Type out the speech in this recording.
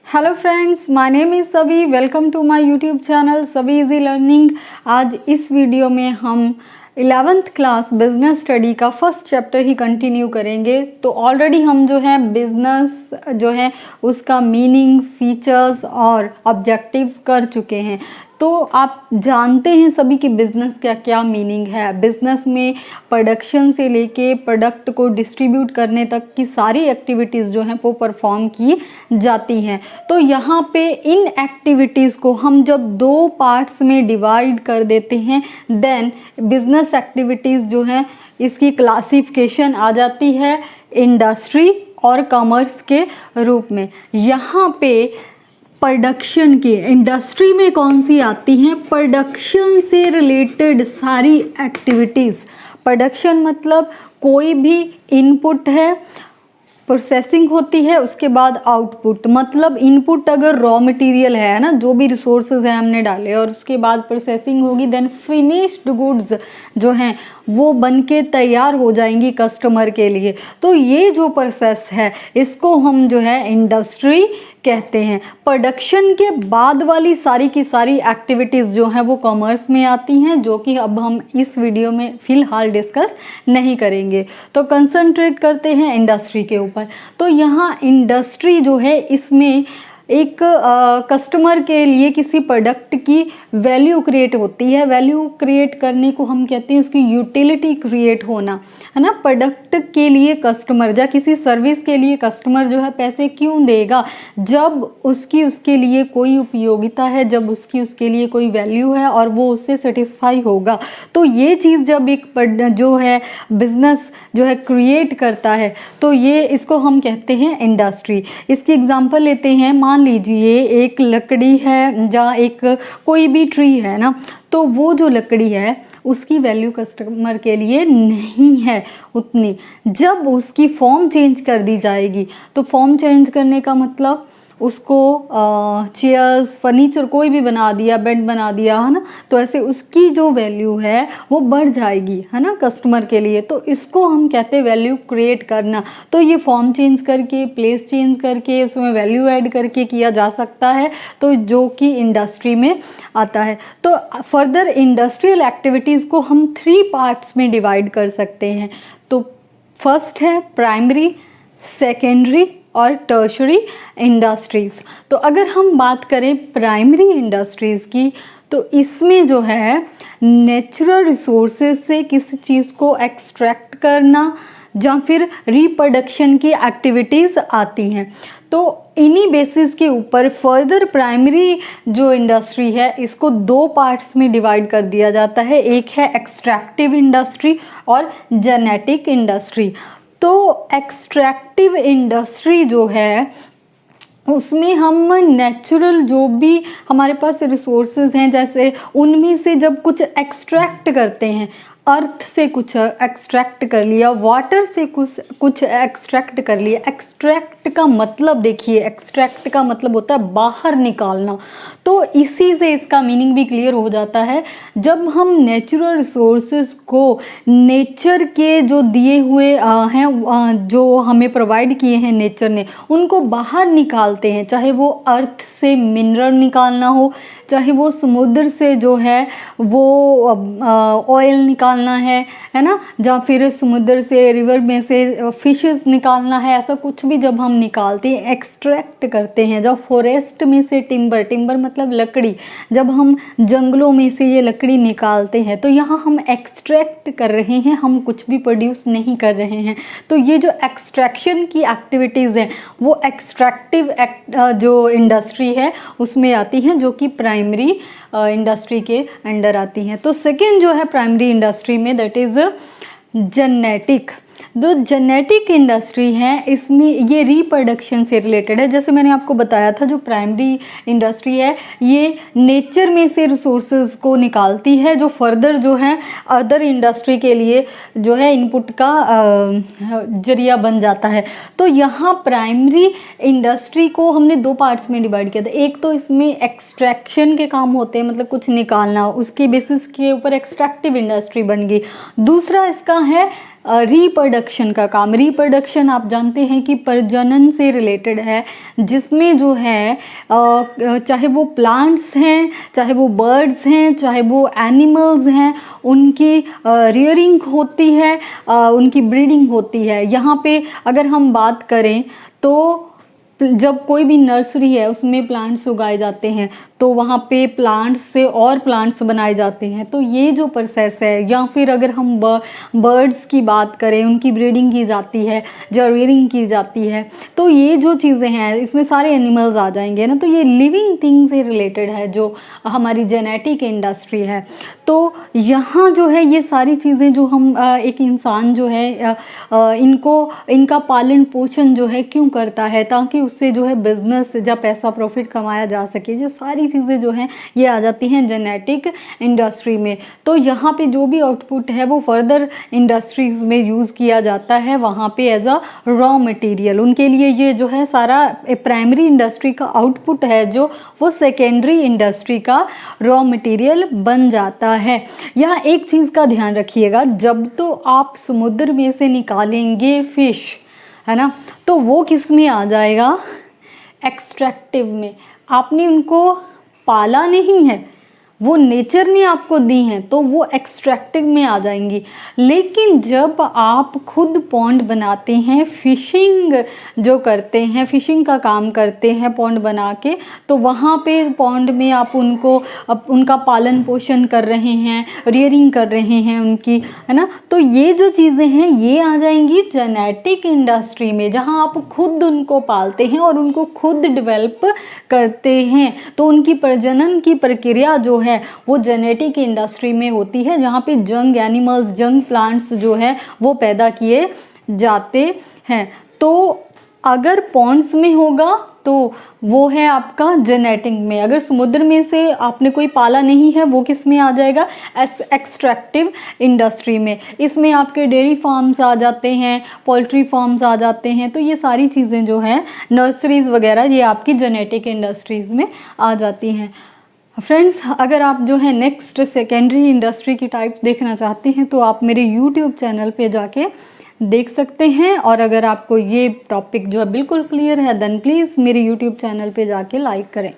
Hello friends, my name is Savi. Welcome to my YouTube channel Savi easy learning. आज इस video में हम 11th class business study का first chapter ही continue करेंगे। तो ऑलरेडी हम जो है बिजनेस जो है उसका मीनिंग, फीचर्स और ऑब्जेक्टिव्स कर चुके हैं। तो आप जानते हैं सभी कि बिज़नेस क्या क्या मीनिंग है। बिज़नेस में प्रोडक्शन से लेके प्रोडक्ट को डिस्ट्रीब्यूट करने तक की सारी एक्टिविटीज़ जो हैं वो परफॉर्म की जाती हैं। तो यहाँ पे इन एक्टिविटीज़ को हम जब दो पार्ट्स में डिवाइड कर देते हैं, देन बिज़नेस एक्टिविटीज़ जो हैं इसकी क्लासिफिकेशन आ जाती है इंडस्ट्री और कॉमर्स के रूप में। यहाँ पे प्रोडक्शन की इंडस्ट्री में कौन सी आती हैं? प्रोडक्शन से रिलेटेड सारी एक्टिविटीज़। प्रोडक्शन मतलब कोई भी इनपुट है, प्रोसेसिंग होती है, उसके बाद आउटपुट। मतलब इनपुट अगर रॉ मटेरियल है ना, जो भी रिसोर्सेज हैं हमने डाले, और उसके बाद प्रोसेसिंग होगी, देन फिनिश्ड गुड्स जो हैं वो बन के तैयार हो जाएंगी कस्टमर के लिए। तो ये जो प्रोसेस है इसको हम जो है इंडस्ट्री कहते हैं। प्रोडक्शन के बाद वाली सारी की सारी एक्टिविटीज़ जो हैं वो कॉमर्स में आती हैं, जो कि अब हम इस वीडियो में फ़िलहाल डिस्कस नहीं करेंगे। तो कंसंट्रेट करते हैं इंडस्ट्री के ऊपर। तो यहाँ इंडस्ट्री जो है इसमें एक कस्टमर के लिए किसी प्रोडक्ट की वैल्यू क्रिएट होती है। वैल्यू क्रिएट करने को हम कहते हैं उसकी यूटिलिटी क्रिएट होना, है ना। प्रोडक्ट के लिए कस्टमर या किसी सर्विस के लिए कस्टमर जो है पैसे क्यों देगा? जब उसकी उसके लिए कोई उपयोगिता है, जब उसकी उसके लिए कोई वैल्यू है और वो उससे सेटिस्फाई होगा। तो ये चीज़ जब एक जो है बिजनेस जो है क्रिएट करता है, तो ये इसको हम कहते हैं इंडस्ट्री। इसकी एग्जांपल लेते हैं। मान लीजिए एक लकड़ी है या एक कोई भी ट्री है ना, तो वो जो लकड़ी है उसकी वैल्यू कस्टमर के लिए नहीं है उतनी। जब उसकी फॉर्म चेंज कर दी जाएगी, तो फॉर्म चेंज करने का मतलब उसको चेयर्स, फर्नीचर कोई भी बना दिया, बेड बना दिया, है ना, तो ऐसे उसकी जो वैल्यू है वो बढ़ जाएगी, है ना, कस्टमर के लिए। तो इसको हम कहते हैं वैल्यू क्रिएट करना। तो ये फॉर्म चेंज करके, प्लेस चेंज करके, उसमें वैल्यू ऐड करके किया जा सकता है, तो जो कि इंडस्ट्री में आता है। तो फर्दर इंडस्ट्रियल एक्टिविटीज़ को हम 3 पार्ट्स में डिवाइड कर सकते हैं। तो फर्स्ट है प्राइमरी, सेकेंडरी और टर्शरी इंडस्ट्रीज़। तो अगर हम बात करें प्राइमरी इंडस्ट्रीज़ की, तो इसमें जो है नेचुरल रिसोर्सेज से किसी चीज़ को एक्सट्रैक्ट करना या फिर रिप्रोडक्शन की एक्टिविटीज़ आती हैं। तो इन्हीं बेसिस के ऊपर फर्दर प्राइमरी जो इंडस्ट्री है इसको 2 पार्ट्स में डिवाइड कर दिया जाता है। एक है एक्सट्रैक्टिव इंडस्ट्री और जेनेटिक इंडस्ट्री। तो एक्सट्रैक्टिव इंडस्ट्री जो है उसमें हम नेचुरल जो भी हमारे पास रिसोर्सेज हैं, जैसे उनमें से जब कुछ एक्सट्रैक्ट करते हैं, अर्थ से कुछ एक्सट्रैक्ट कर लिया, वाटर से कुछ एक्सट्रैक्ट कर लिया। एक्सट्रैक्ट का मतलब देखिए, एक्सट्रैक्ट का मतलब होता है बाहर निकालना। तो इसी से इसका मीनिंग भी क्लियर हो जाता है। जब हम नेचुरल रिसोर्सेज को नेचर के जो दिए हुए हैं, जो हमें प्रोवाइड किए हैं नेचर ने, उनको बाहर निकालते हैं, चाहे वो अर्थ से मिनरल निकालना हो, चाहे वो समुद्र से जो है वो ऑयल निकालना है ना, या फिर समुद्र से, रिवर में से फिशेस निकालना है। ऐसा कुछ भी जब हम निकालते हैं, एक्सट्रैक्ट करते हैं। जब फॉरेस्ट में से टिम्बर मतलब लकड़ी, जब हम जंगलों में से ये लकड़ी निकालते हैं, तो यहाँ हम एक्सट्रैक्ट कर रहे हैं, हम कुछ भी प्रोड्यूस नहीं कर रहे हैं। तो ये जो एक्सट्रैक्शन की एक्टिविटीज़ हैं वो एक्सट्रैक्टिव जो इंडस्ट्री है उसमें आती हैं, जो कि प्राइमरी इंडस्ट्री के अंडर आती हैं। तो सेकेंड जो है प्राइमरी इंडस्ट्री में, दैट इज़ जेनेटिक। जो जेनेटिक इंडस्ट्री है इसमें ये रिप्रोडक्शन से रिलेटेड है। जैसे मैंने आपको बताया था, जो प्राइमरी इंडस्ट्री है ये नेचर में से रिसोर्सेज को निकालती है, जो फर्दर जो है अदर इंडस्ट्री के लिए जो है इनपुट का जरिया बन जाता है। तो यहाँ प्राइमरी इंडस्ट्री को हमने 2 पार्ट्स में डिवाइड किया था। एक तो इसमें एक्सट्रैक्शन के काम होते हैं, मतलब कुछ निकालना, उसके बेसिस के ऊपर एक्सट्रैक्टिव इंडस्ट्री बन गई। दूसरा इसका है रिप्रोडक्शन का काम। रिप्रोडक्शन आप जानते हैं कि प्रजनन से रिलेटेड है, जिसमें जो है चाहे वो प्लांट्स हैं, चाहे वो बर्ड्स हैं, चाहे वो एनिमल्स हैं, उनकी रियरिंग होती है, उनकी ब्रीडिंग होती है। यहाँ पे अगर हम बात करें तो जब कोई भी नर्सरी है उसमें प्लांट्स उगाए जाते हैं तो वहाँ पे प्लांट्स से और प्लांट्स बनाए जाते हैं। तो ये जो प्रोसेस है, या फिर अगर हम बर्ड्स की बात करें, उनकी ब्रीडिंग की जाती है, रियरिंग की जाती है, तो ये जो चीज़ें हैं इसमें सारे एनिमल्स आ जाएंगे ना। तो ये लिविंग थिंग से रिलेटेड है जो हमारी जेनेटिक इंडस्ट्री है। तो यहाँ जो है ये सारी चीज़ें जो हम एक इंसान जो है इनका पालन पोषण जो है क्यों करता है, ताकि उससे जो है बिजनेस या पैसा प्रॉफिट कमाया जा सके। जो सारी चीज़ें जो हैं ये आ जाती हैं जेनेटिक इंडस्ट्री में। तो यहाँ पे जो भी आउटपुट है वो फर्दर इंडस्ट्रीज़ में यूज़ किया जाता है, वहाँ पे एज अ रॉ मटेरियल। उनके लिए ये जो है सारा प्राइमरी इंडस्ट्री का आउटपुट है जो वो सेकेंडरी इंडस्ट्री का रॉ मटेरियल बन जाता है। यहाँ एक चीज़ का ध्यान रखिएगा, जब तो आप समुद्र में से निकालेंगे फिश, है ना, तो वो किस में आ जाएगा, एक्सट्रैक्टिव में। आपने उनको पाला नहीं है, वो नेचर ने आपको दी हैं, तो वो एक्सट्रैक्टिव में आ जाएंगी। लेकिन जब आप खुद पॉन्ड बनाते हैं, फिशिंग जो करते हैं, फिशिंग का काम करते हैं पॉन्ड बना के, तो वहाँ पे पॉन्ड में आप उनका पालन पोषण कर रहे हैं, रियरिंग कर रहे हैं उनकी, है ना। तो ये जो चीज़ें हैं ये आ जाएंगी जेनेटिक इंडस्ट्री में, जहाँ आप खुद उनको पालते हैं और उनको खुद डेवलप करते हैं। तो उनकी प्रजनन की प्रक्रिया जो है वो जेनेटिक इंडस्ट्री में होती है, जहाँ पे जंग एनिमल्स, जंग प्लांट्स जो है वो पैदा किए जाते हैं। तो अगर पॉन्ड्स में होगा तो वो है आपका जेनेटिक में। अगर समुद्र में से आपने कोई पाला नहीं है, वो किस में आ जाएगा, एक्सट्रैक्टिव इंडस्ट्री में। इसमें आपके डेयरी फार्म्स आ जाते हैं, पोल्ट्री फार्म्स आ जाते हैं। तो ये सारी चीज़ें जो हैं, नर्सरीज़ वगैरह, ये आपकी जेनेटिक इंडस्ट्रीज़ में आ जाती हैं। फ्रेंड्स, अगर आप जो है नेक्स्ट सेकेंडरी इंडस्ट्री की टाइप्स देखना चाहते हैं तो आप मेरे यूट्यूब चैनल पे जाके देख सकते हैं। और अगर आपको ये टॉपिक जो है बिल्कुल क्लियर है, देन प्लीज़ मेरे यूट्यूब चैनल पे जाके लाइक करें।